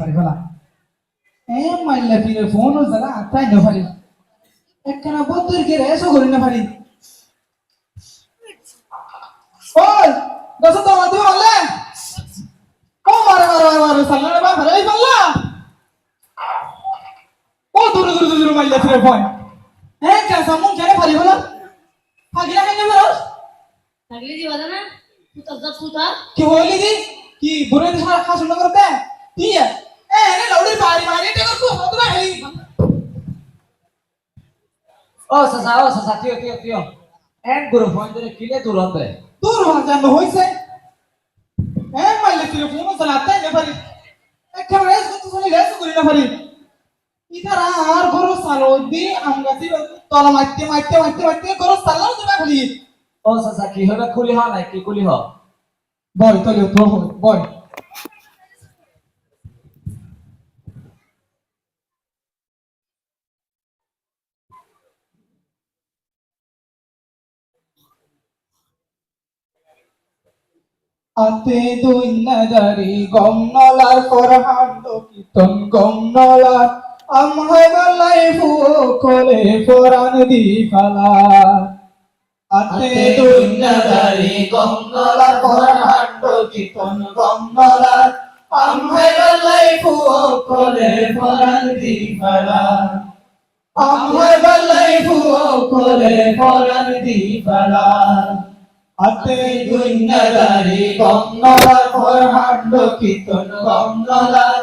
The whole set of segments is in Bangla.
পারি ফেলা মাইল্লা ফিরে ফোন ও জায়গা আত্মাই না পারি একখানা বন্ধুর কে রেসও করি না পারি ওই দশ তো মাতি বললে ও মারে মারে মারে মারে সাল্লা রে বা ভালো পাল্লা ও দূরে দূরে দূরে মাইল্লা ফিরে ফোন কেন সামুন কেন পারি ফেলা ফাগিলা কেন বেরোস থাকলে দিবা না পুতা যা পুতা কি হইলি দি কি বুড়ে দিশা খাস না করতে কি এনে লাউডি বাড়ি বাড়ি টেকর কো হতবা হেলি ও সাসা তিও এন গুরু ফোন ধরে কিলে দূর হবে দূর হন জানো হইছে মাইলে ফিরে ফোন চালাতে না পারি একটা রেস করতে চলে রেস করি না পারি ইতারা আর গরু চালো দি আমগাতি তলা মারতে মারতে মারতে মারতে গরু চালাও দিবা খালি ও সাসা কি হবে খুলি হ নাই কি খুলি হ বয় তলে তো বয় আতে দুই নাজারি গমনলার ফরহান্ড কীর্তন গমনলার আমহাই গলাই ফুকলে ফরান দি ফালা আতে দুই নাজারি গমনলার ফরহান্ড কীর্তন গমনলার আমহাই গলাই ফুকলে ফরান দি ফালা আমহাই গলাই ফুকলে ফরান দি ফালা আতে দুনিয়াদারি গমনলার ফরহান্ড কীর্তন গমনলার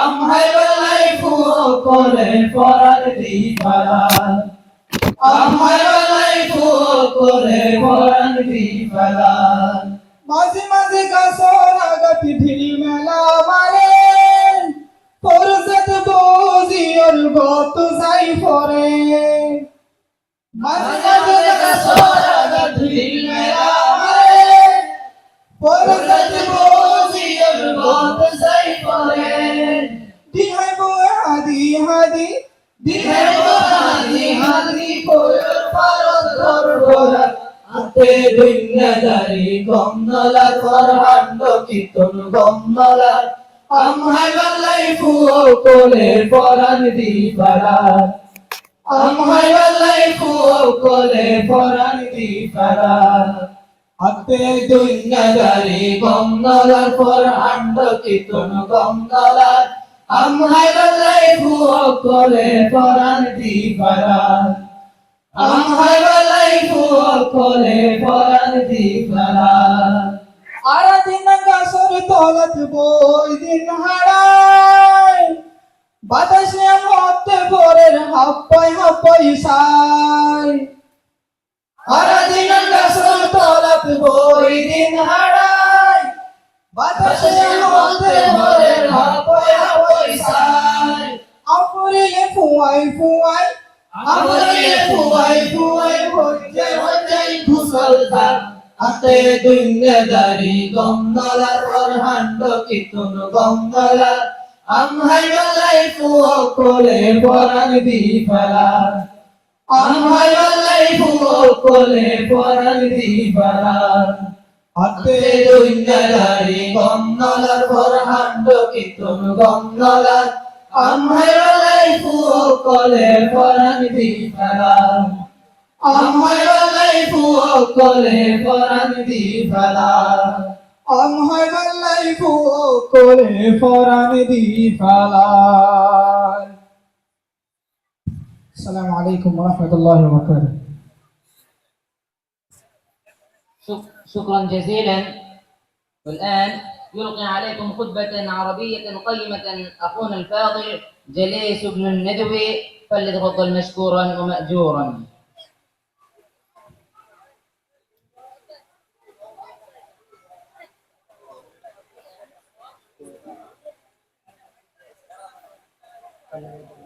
আমহাই গলাই ফুকলে ফরান দি ফালা আমহাই গলাই ফুকলে ফরান দি ফালা মাঝে মাঝে গাছর আগাতি ঢিল মেলা মারে পরজত বজিয়র গত যাই পরে মাঝে মাঝে গাছর আগাতি ঢিল মেলা মারে পরজত বজিয়র গত যাই পরে দিহাই বো হাদি হাদি দিহাই বো হাদি হাদি পয়র পারদ ধরবরা আতে দুনিয়াদারি গমনলার ফরহান্ড কীর্তন গমনলার আমহাই গলাই ফুকলে ফরান দি ফালা আমহাই গলাই ফুকলে ফরান দি ফালা আতে দুনিয়াদারি গমনলার ফরহান্ড কীর্তন গমনলার আমহাই গলাই ফুকলে ফরান দি ফালা আমহাই গলাই ফুকলে ফরান দি ফালা আরা দিন গাছর তলত বই দিন হারাই বাতাসে মতে ভোরের হাপ্পাই সাই আরা দিন গাছর তলত বই দিন হারাই বাতাসে মতে ভোরের হাপ্পাই সাই আপুরিলে ফুয়াই ফুয়াই আপুরিলে ফুয়াই ফুয়াই হইতে হইতে ঘুসল থাক আতে দুনিয়াদারি গমনলার ফরহান্ড কীর্তন গমনলার আমহাই গলাই ফুকলে ফরান দি ফালা আমহাই গলাই ফুকলে ফরান দি ফালা আতে দুনিয়াদারি গমনলার ফরহান্ড কীর্তন গমনলার আমহাই গলাই ফুকলে ফরান দি ফালা আমহাই গলাই ফুকলে ফরান দি ফালা আমহাই গলাই ফুকলে ফরান দি ফালা আসসালামু আলাইকুম ওয়া রাহমাতুল্লাহি ওয়া বারাকাতুহু شكرا جزيلا. والآن يلقي عليكم خطبة عربية قيمة أخونا الفاضل جليس بن الندوي، فليتفضل مشكورا ومأجورا. Thank you.